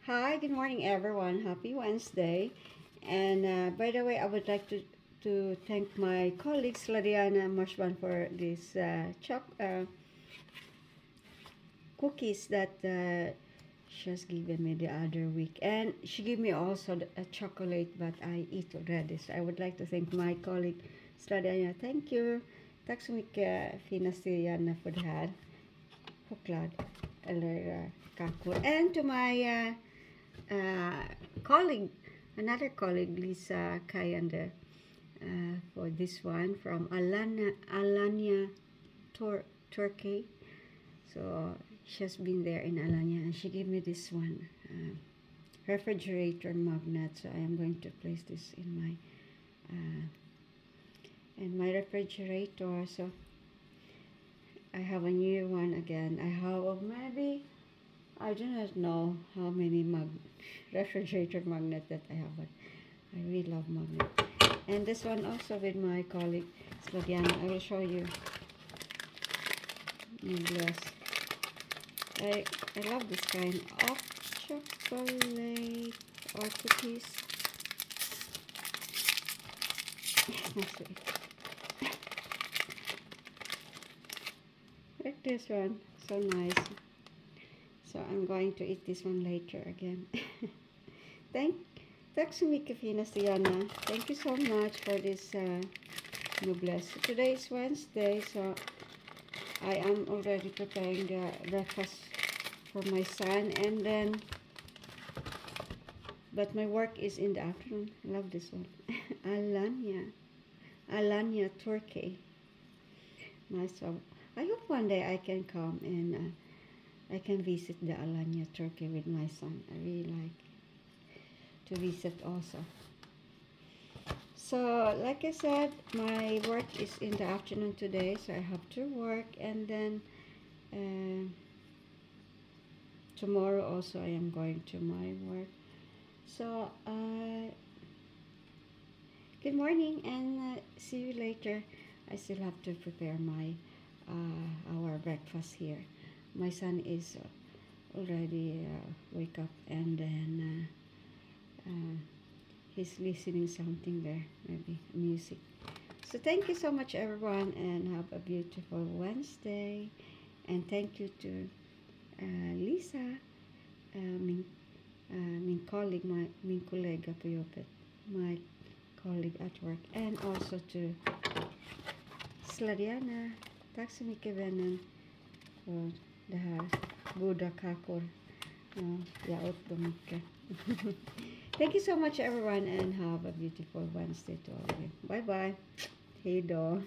Hi, good morning, everyone. Happy Wednesday. And by the way, I would like to thank my colleagues, Ladiana Marshban, for these cookies that she has given me the other week. And she gave me also a chocolate, but I eat already. So I would like to thank my colleague, Ladiana. Thank you. Tack så mycket, finaste Janna, för det här. Choklad. Eller kakor. And to my colleague, another colleague, Lisa Kayande, for this one from Alanya, Turkey. So she has been there in Alanya, and she gave me this one refrigerator magnet. So I am going to place this in my refrigerator. So I have a new one again. I have maybe I do not know how many refrigerator magnet that I have, but I really love magnet. And this one also with my colleague Slaviana. I will show you. Bless. I love this kind of chocolate or cookies. Like this one, so nice. So I'm going to eat this one later again. Tack så mycket finaste Janna. Thank you so much for this noblesse. Today is Wednesday, so I am already preparing the breakfast for my son, and then but my work is in the afternoon. I love this one. Alanya, Turkey. Nice one. I hope one day I can come and I can visit the Alanya, Turkey with my son. I really like to visit also. So, like I said, my work is in the afternoon today, so I have to work, and then tomorrow also I am going to my work. So, good morning, and see you later. I still have to prepare my our breakfast here. My son is already wake up, and then he's listening something there, maybe music. So thank you so much, everyone, and have a beautiful Wednesday. And thank you to Lisa, my colleague, my colleague po yopet, my colleague at work, and also to Sladiana. Tack så mycket vännen för det här goda kakor. Jag åt dem mycket. Thank you so much, everyone, and have a beautiful Wednesday to all of you. Bye bye. Hej då.